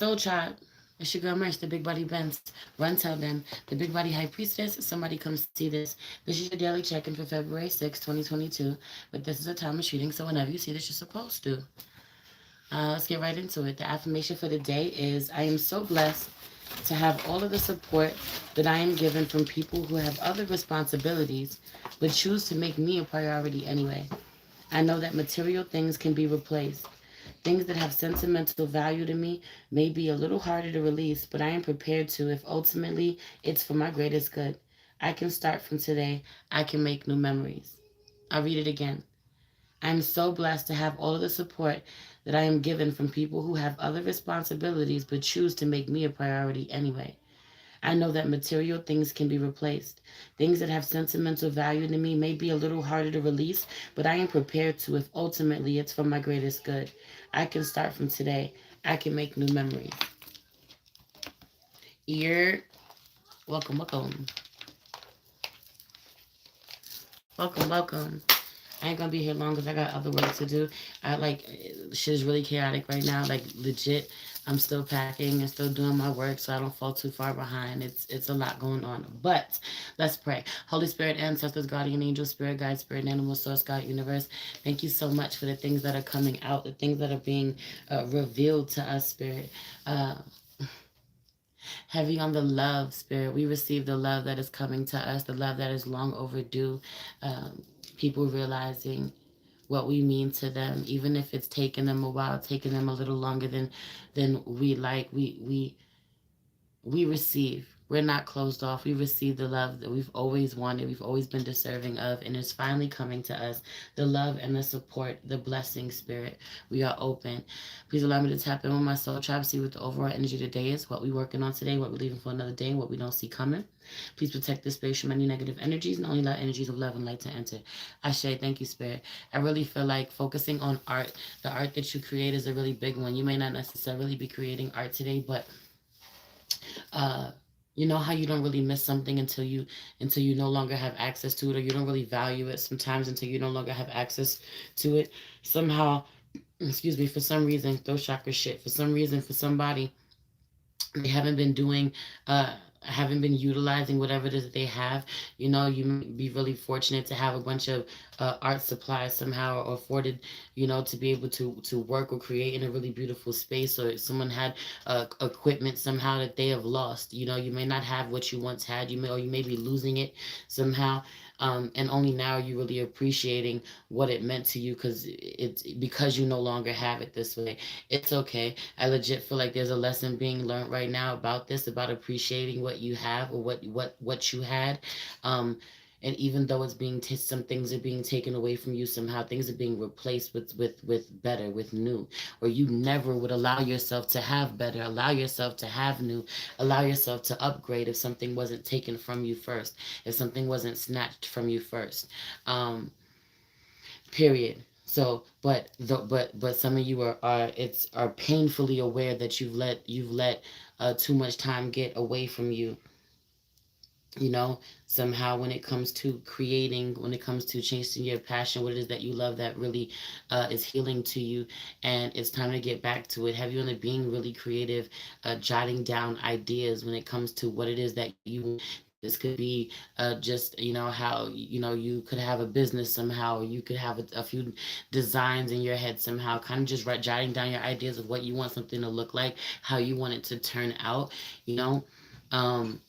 Soul Tribe. It's your girl Merch, the Big Body Benz. Run tell them, the Big Body High Priestess, somebody come see this. This is your daily check-in for February 6, 2022. But this is a time of shooting, so whenever you see this, you're supposed to. Let's get right into it. The affirmation for the day is I am so blessed to have all of the support that I am given from people who have other responsibilities but choose to make me a priority anyway. I know that material things can be replaced. Things that have sentimental value to me may be a little harder to release, but I am prepared to if ultimately it's for my greatest good. I can start from today. I can make new memories. I'll read it again. I am so blessed to have all of the support that I am given from people who have other responsibilities but choose to make me a priority anyway. I know that material things can be replaced. Things that have sentimental value to me may be a little harder to release, but I am prepared to if ultimately it's for my greatest good. I can start from today. I can make new memories. Ear, welcome, welcome, welcome. I ain't gonna be here long because I got other work to do. I like shit is really chaotic right now. Like legit, I'm still packing and still doing my work so I don't fall too far behind. It's a lot going on. But let's pray. Holy Spirit, ancestors, guardian angel, spirit guide, spirit animal, source, God, universe. Thank you so much for the things that are coming out, the things that are being revealed to us, Spirit. Uh, Heavy on the love, Spirit. We receive the love that is coming to us, the love that is long overdue. People realizing what we mean to them, even if it's taken them a while, taking them a little longer than we like. We receive. We're not closed off. We receive the love that we've always wanted, we've always been deserving of, and it's finally coming to us. The love and the support, the blessing, Spirit. We are open. Please allow me to tap in with my soul tribe, see what the overall energy today is, what we're working on today, what we're leaving for another day, and what we don't see coming. Please protect this space from any negative energies and only allow energies of love and light to enter. Ashe, thank you, Spirit. I really feel like focusing on art, the art that you create is a really big one. You may not necessarily be creating art today, but uh you know how you don't really miss something until you no longer have access to it, or you don't really value it sometimes until you no longer have access to it. Somehow, excuse me, for some reason, throw chakra shit, for some reason, for somebody, they haven't been doing haven't been utilizing whatever it is that they have. You know, you may be really fortunate to have a bunch of art supplies somehow, or afforded, you know, to be able to work or create in a really beautiful space, or someone had equipment somehow that they have lost. You know, you may not have what you once had, or you may be losing it somehow, and only now you're really appreciating what it meant to you because you no longer have it this way. It's okay. I legit feel like there's a lesson being learned right now about this, about appreciating what you have, or what you had. Um, and even though it's some things are being taken away from you somehow, things are being replaced with better, with new. Or you never would allow yourself to have better, allow yourself to have new, allow yourself to upgrade if something wasn't taken from you first, if something wasn't snatched from you first. Period. So, but some of you are painfully aware that you've let too much time get away from you. You know, somehow when it comes to creating, when it comes to chasing your passion, what it is that you love that really is healing to you, and it's time to get back to it. Have you on it being really creative, jotting down ideas when it comes to what it is that you. This could be just, you know, how, you know, you could have a business somehow, or you could have a few designs in your head somehow, kind of just jotting down your ideas of what you want something to look like, how you want it to turn out, you know. Um,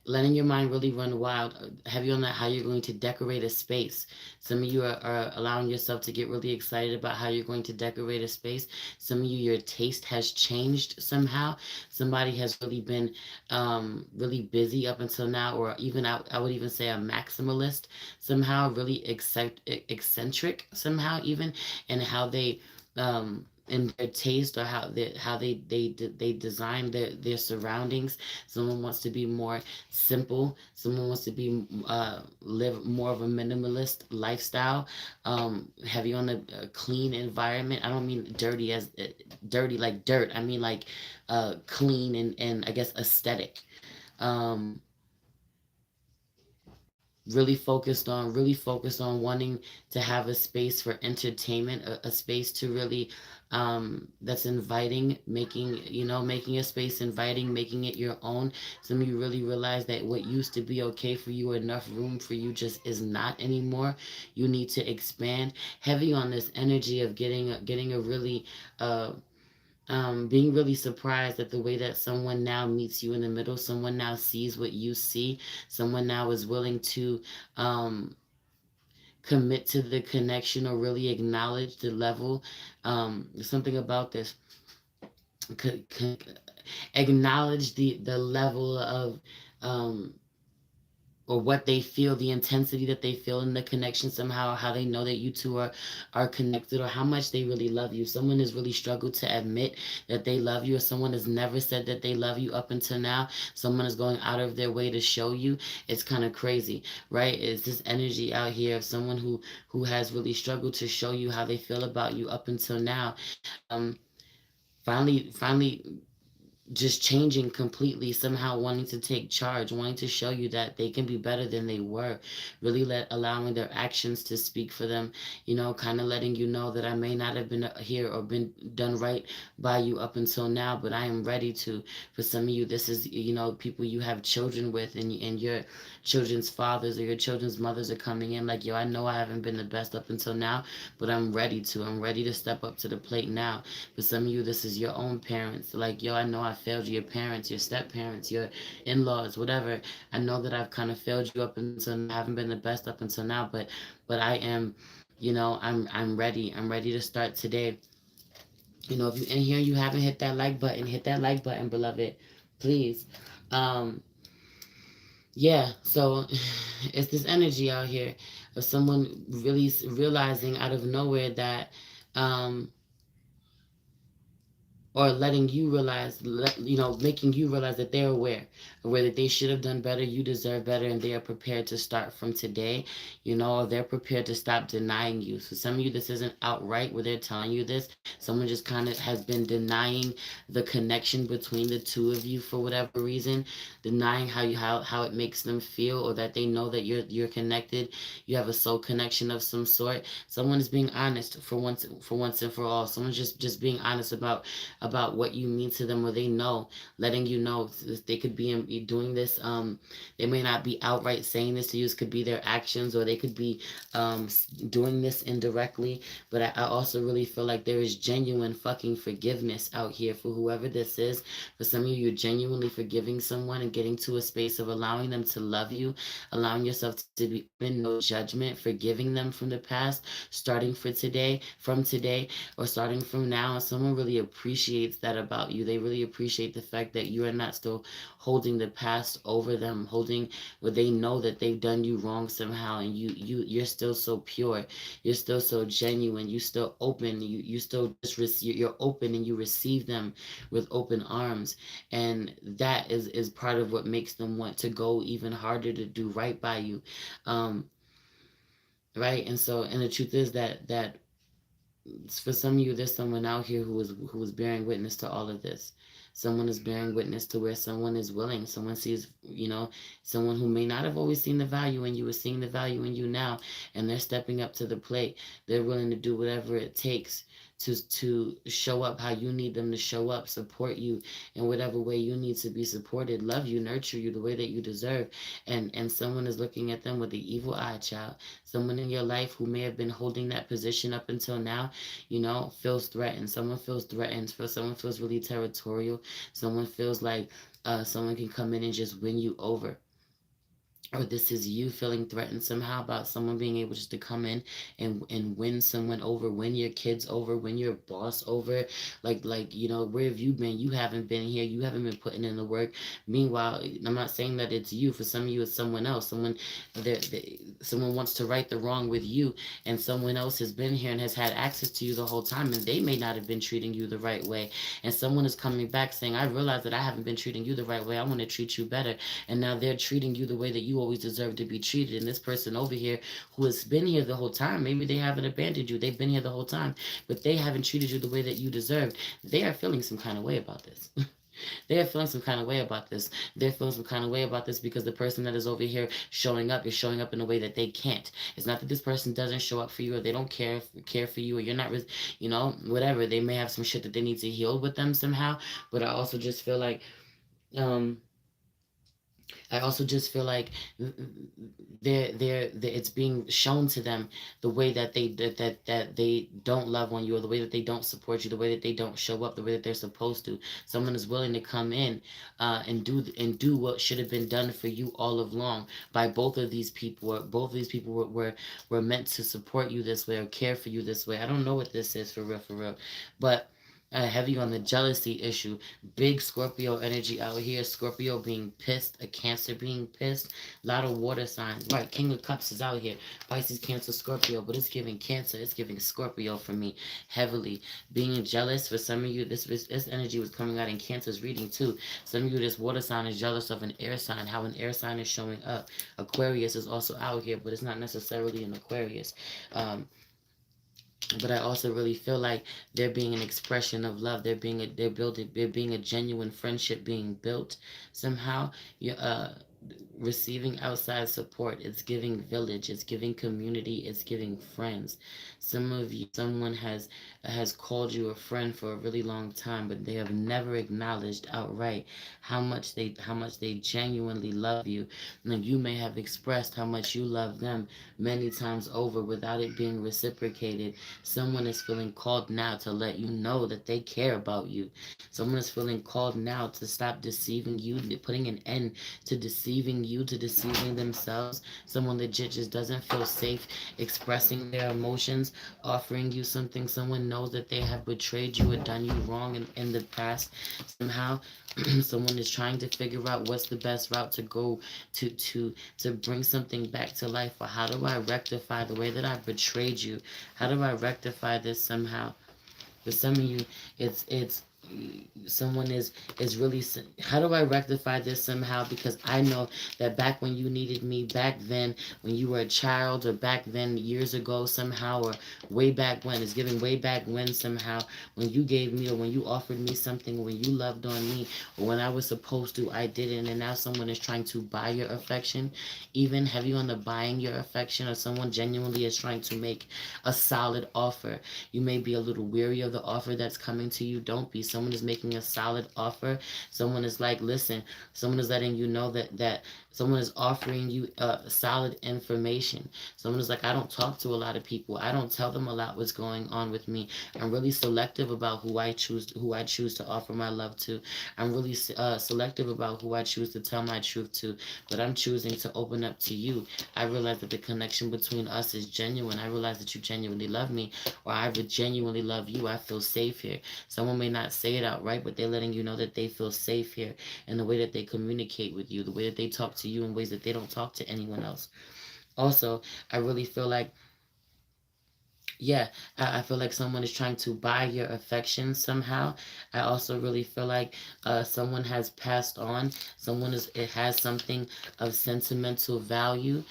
Letting your mind really run wild. Have you on that how you're going to decorate a space? Some of you are allowing yourself to get really excited about how you're going to decorate a space. Some of you, your taste has changed somehow. Somebody has really been really busy up until now, or even I would even say a maximalist somehow, really eccentric somehow, even, and how they in their taste, or how they design their surroundings. Someone wants to be more simple. Someone wants to be live more of a minimalist lifestyle. Heavy on a clean environment. I don't mean dirty as dirty like dirt. I mean like clean and I guess aesthetic. Um, really focused on wanting to have a space for entertainment, a space to really that's inviting, making a space inviting, making it your own. Some of you really realize that what used to be okay for you, enough room for you, just is not anymore. You need to expand. Heavy on this energy of getting a really uh being really surprised at the way that someone now meets you in the middle. Someone now sees what you see. Someone now is willing to um, commit to the connection or really acknowledge the level. There's something about this. C- c- Acknowledge the level of um, or what they feel, the intensity that they feel in the connection somehow, how they know that you two are connected, or how much they really love you. Someone has really struggled to admit that they love you, or someone has never said that they love you up until now. Someone is going out of their way to show you. It's kind of crazy, right? It's this energy out here of someone who has really struggled to show you how they feel about you up until now. Um, finally just changing completely, somehow wanting to take charge, wanting to show you that they can be better than they were, really allowing their actions to speak for them, kind of letting you know that I may not have been here or been done right by you up until now, but I am ready to. For some of you, this is, people you have children with, and your children's fathers or your children's mothers are coming in like, yo, I know I haven't been the best up until now, but I'm ready to step up to the plate now. For some of you, this is your own parents. Like, yo, I know I failed you, your parents, your step parents, your in laws, whatever. I know that I've kind of failed you up until now. I haven't been the best up until now, but I am, I'm ready. I'm ready to start today. If you're in here and you haven't hit that like button, hit that like button, beloved. Please. Um, yeah, so it's this energy out here of someone really realizing out of nowhere that um or letting you realize, making you realize that they're aware that they should have done better, you deserve better, and they are prepared to start from today, or they're prepared to stop denying you. So some of you, this isn't outright where they're telling you this. Someone just kind of has been denying the connection between the two of you for whatever reason, denying how it makes them feel, or that they know that you're connected, you have a soul connection of some sort. Someone is being honest for once and for all. Someone's just being honest about what you mean to them, or they know, letting you know they could be doing this. They may not be outright saying this to you. It could be their actions, or they could be doing this indirectly. But I also really feel like there is genuine fucking forgiveness out here for whoever this is. For some of you, you're genuinely forgiving someone and getting to a space of allowing them to love you, allowing yourself to be open, no judgment, forgiving them from the past, starting from today, or starting from now. And someone really appreciates that about you. They really appreciate the fact that you are not still holding the past over them, holding where they know that they've done you wrong somehow, and you're still so pure, you're still so genuine, you still open, you still you're open, and you receive them with open arms. And that is part of what makes them want to go even harder to do right by you. um right. And the truth is that for some of you, there's someone out here who is bearing witness to all of this. Someone is bearing witness to where someone is willing. Someone sees, someone who may not have always seen the value in you is seeing the value in you now, and they're stepping up to the plate. They're willing to do whatever it takes to show up how you need them to show up, support you in whatever way you need to be supported, love you, nurture you the way that you deserve. And someone is looking at them with the evil eye, child. Someone in your life who may have been holding that position up until now, feels threatened. Someone feels threatened. Someone feels really territorial. Someone feels like someone can come in and just win you over, or this is you feeling threatened somehow about someone being able just to come in and win someone over, win your kids over, win your boss over. Like where have you been? You haven't been here, you haven't been putting in the work. Meanwhile, I'm not saying that it's you. For some of you, it's someone else. Someone wants to right the wrong with you, and someone else has been here and has had access to you the whole time, and they may not have been treating you the right way. And someone is coming back saying, I realize that I haven't been treating you the right way, I want to treat you better. And now they're treating you the way that you always deserve to be treated. And this person over here who has been here the whole time, maybe they haven't abandoned you, they've been here the whole time, but they haven't treated you the way that you deserved. They are feeling some kind of way about this. They're feeling some kind of way about this. They're feeling some kind of way about this because the person that is over here showing up is showing up in a way that they can't. It's not that this person doesn't show up for you or they don't care for you or you're not, whatever. They may have some shit that they need to heal with them somehow. But I also just feel like um it's being shown to them the way that they don't love on you, or the way that they don't support you, the way that they don't show up the way that they're supposed to. Someone is willing to come in and do what should have been done for you all along by both of these people. Both of these people were meant to support you this way or care for you this way. I don't know what this is for real, but heavy on the jealousy issue. Big Scorpio energy out here. Scorpio being pissed, a Cancer being pissed. A lot of water signs. Right, King of Cups is out here. Pisces, Cancer, Scorpio, but it's giving Cancer. It's giving Scorpio for me heavily. Being jealous for some of you. This energy was coming out in Cancer's reading too. Some of you, this water sign is jealous of an air sign. How an air sign is showing up. Aquarius is also out here, but it's not necessarily an Aquarius. But I also really feel like there being an expression of love. There being a genuine friendship being built somehow. You receiving outside support. It's giving village. It's giving community. It's giving friends. Some of you, someone has called you a friend for a really long time, but they have never acknowledged outright how much they genuinely love you. And you may have expressed how much you love them many times over without it being reciprocated. Someone is feeling called now to let you know that they care about you. Someone is feeling called now to stop deceiving you, putting an end to deceiving you, to deceiving themselves. Someone legit just doesn't feel safe expressing their emotions, offering you something. Someone knows that they have betrayed you or done you wrong in the past somehow. Someone is trying to figure out what's the best route to go to bring something back to life. Or how do I rectify the way that I betrayed you? How do I rectify this somehow? For some of you, it's someone is really, how do I rectify this somehow? Because I know that back when you needed me, back then when you were a child, or back then years ago somehow, or way back when, it's giving way back when somehow, when you gave me or when you offered me something, or when you loved on me, or when I was supposed to, I didn't. And now someone is trying to buy your affection. Even heavy on the buying your affection, or someone genuinely is trying to make a solid offer. You may be a little weary of the offer that's coming to you. Don't be. Someone is making a solid offer. Someone is like, listen. Someone is letting you know that someone is offering you solid information. Someone is like, I don't talk to a lot of people. I don't tell them a lot what's going on with me. I'm really selective about who I choose to offer my love to. I'm really selective about who I choose to tell my truth to. But I'm choosing to open up to you. I realize that the connection between us is genuine. I realize that you genuinely love me, or I would genuinely love you. I feel safe here. Someone may not say it outright, but they're letting you know that they feel safe here in the way that they communicate with you, the way that they talk to you in ways that they don't talk to anyone else. Also, I really feel like, yeah, I feel like someone is trying to buy your affection somehow. I also really feel like someone has passed on. It has something of sentimental value.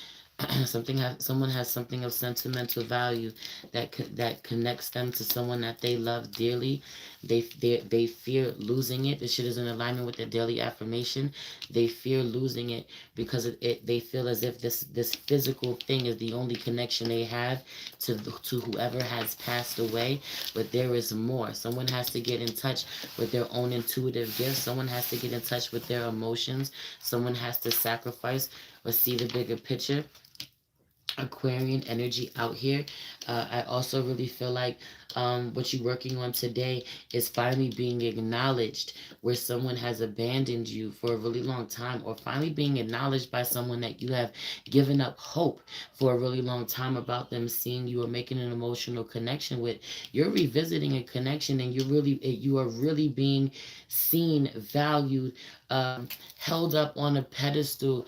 Someone has something of sentimental value that connects them to someone that they love dearly. They fear losing it. This shit is in alignment with their daily affirmation. They fear losing it because they feel as if this physical thing is the only connection they have to whoever has passed away. But there is more. Someone has to get in touch with their own intuitive gifts. Someone has to get in touch with their emotions. Someone has to sacrifice or see the bigger picture. Aquarian energy out here. I also really feel like what you're working on today is finally being acknowledged, where someone has abandoned you for a really long time, or finally being acknowledged by someone that you have given up hope for a really long time about them seeing you or making an emotional connection with. You're revisiting a connection, and you are really being seen, valued, held up on a pedestal,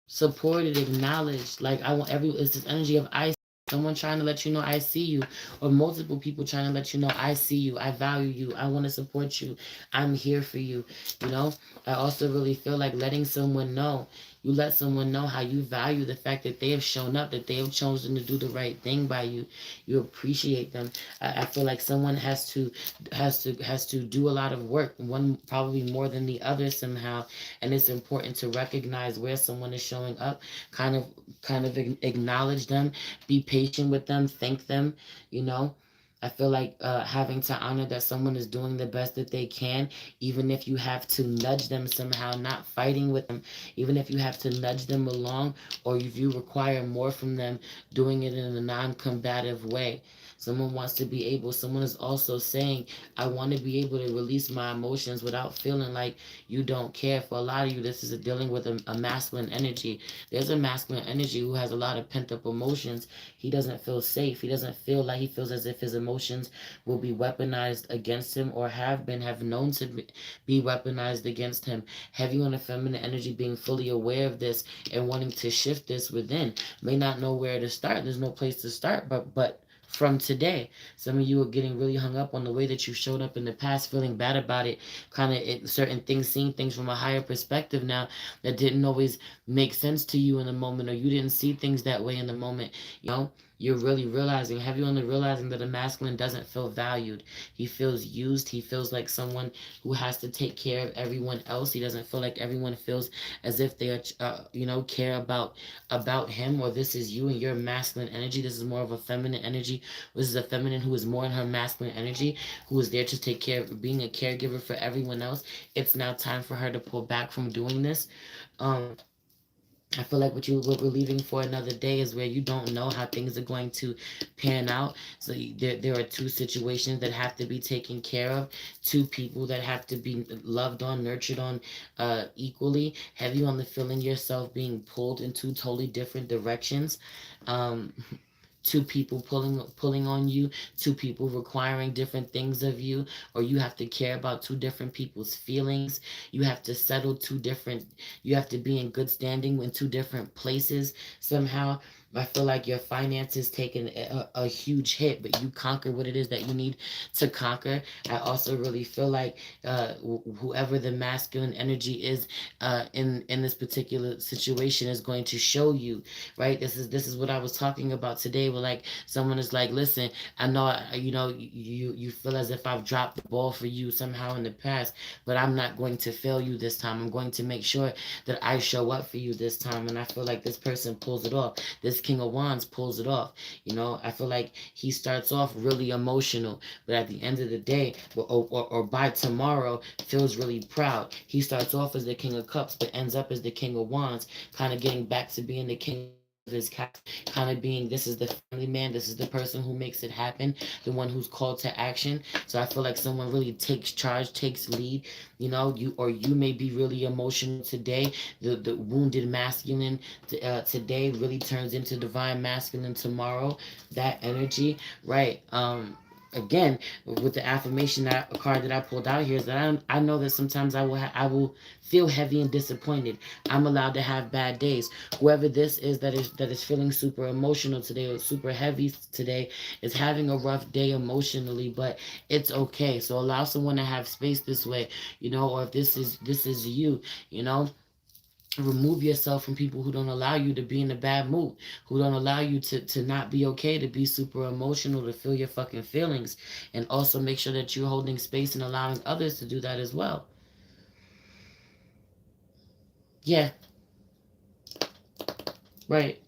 supported, acknowledged. Like, I want it's this energy of I, someone trying to let you know I see you, or multiple people trying to let you know I see you, I value you, I want to support you, I'm here for you. You know, I also really feel like letting someone know, You let someone know how you value the fact that they have shown up, that they have chosen to do the right thing by you. You appreciate them. I feel like someone has to do a lot of work, one probably more than the other somehow, and it's important to recognize where someone is showing up, kind of acknowledge them, be patient with them, thank them, you know. I feel like having to honor that someone is doing the best that they can, even if you have to nudge them somehow, not fighting with them, even if you have to nudge them along, or if you require more from them, doing it in a non combative way. Someone wants to be able, someone is also saying, I want to be able to release my emotions without feeling like you don't care. For a lot of you, this is dealing with a masculine energy. There's a masculine energy who has a lot of pent up emotions. He doesn't feel safe. He doesn't feel like, he feels as if his emotions will be weaponized against him, or have known to be weaponized against him. Heavy on the feminine energy, being fully aware of this and wanting to shift this within. May not know where to start. There's no place to start, but from today. Some of you are getting really hung up on the way that you showed up in the past, feeling bad about it, kind of certain things, seeing things from a higher perspective now that didn't always make sense to you in the moment, or you didn't see things that way in the moment. You know, you're really realizing, have you on the realizing that a masculine doesn't feel valued. He feels used. He feels like someone who has to take care of everyone else. He doesn't feel like everyone feels as if they are, care about him, or this is you and your masculine energy. This is more of a feminine energy. This is a feminine who is more in her masculine energy, who is there to take care of, being a caregiver for everyone else. It's now time for her to pull back from doing this. Um, I feel like what we're leaving for another day is where you don't know how things are going to pan out. So there are two situations that have to be taken care of, two people that have to be loved on, nurtured on, equally. Have you on the feeling yourself being pulled in two totally different directions? Um, Two people pulling on you, two people requiring different things of you, or you have to care about two different people's feelings. You have to settle two different, you have to be in good standing in two different places somehow. I feel like your finances taking a huge hit, but you conquer what it is that you need to conquer. I also really feel like whoever the masculine energy is in this particular situation is going to show you, right? This is what I was talking about today. Where like someone is like, listen, I know you feel as if I've dropped the ball for you somehow in the past, but I'm not going to fail you this time. I'm going to make sure that I show up for you this time. And I feel like this person pulls it off. This King of Wands pulls it off. I feel like he starts off really emotional, but at the end of the day, or by tomorrow, feels really proud. He starts off as the King of Cups, but ends up as the King of Wands, kind of getting back to being the King of his cast, kind of being, this is the family man, this is the person who makes it happen, the one who's called to action. So I feel like someone really takes charge, takes lead. You may be really emotional today. The wounded masculine today really turns into divine masculine tomorrow. That energy, right? Again, with the affirmation, that a card that I pulled out here, is that I know that sometimes I will feel heavy and disappointed. I'm allowed to have bad days. Whoever this is that is feeling super emotional today, or super heavy today, is having a rough day emotionally, but it's okay. So allow someone to have space this way, or if this is you, you know remove yourself from people who don't allow you to be in a bad mood, who don't allow you to not be okay, to be super emotional, to feel your fucking feelings. And also make sure that you're holding space and allowing others to do that as well. Yeah, right.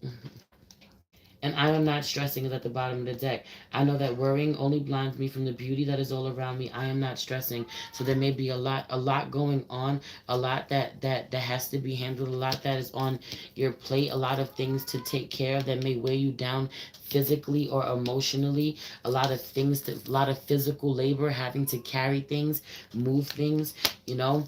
And I am not stressing is at the bottom of the deck. I know that worrying only blinds me from the beauty that is all around me. I am not stressing. So there may be a lot going on, a lot that has to be handled, a lot that is on your plate, a lot of things to take care of that may weigh you down physically or emotionally, a lot of things, a lot of physical labor, having to carry things, move things, you know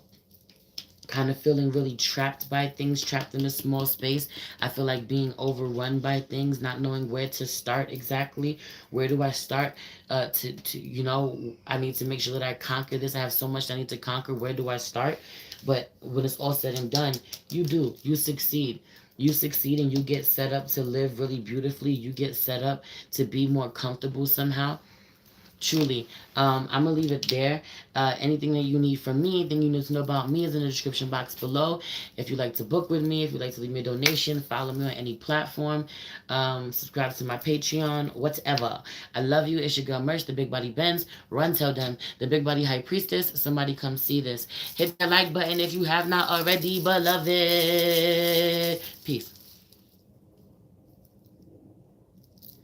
kind of feeling really trapped by things, trapped in a small space. I feel like being overrun by things, not knowing where to start exactly. Where do I start? I need to make sure that I conquer this. I have so much I need to conquer. Where do I start? But when it's all said and done, you do. You succeed. You succeed and you get set up to live really beautifully. You get set up to be more comfortable somehow. Truly. I'm gonna leave it there. Anything that you need from me, anything you need to know about me is in the description box below. If you'd like to book with me, if you'd like to leave me a donation, follow me on any platform, subscribe to my Patreon, whatever. I love you. It's your girl Merch, the Big Body Benz. Run, tell them, the Big Body High Priestess. Somebody come see this. Hit that like button if you have not already, beloved. Peace.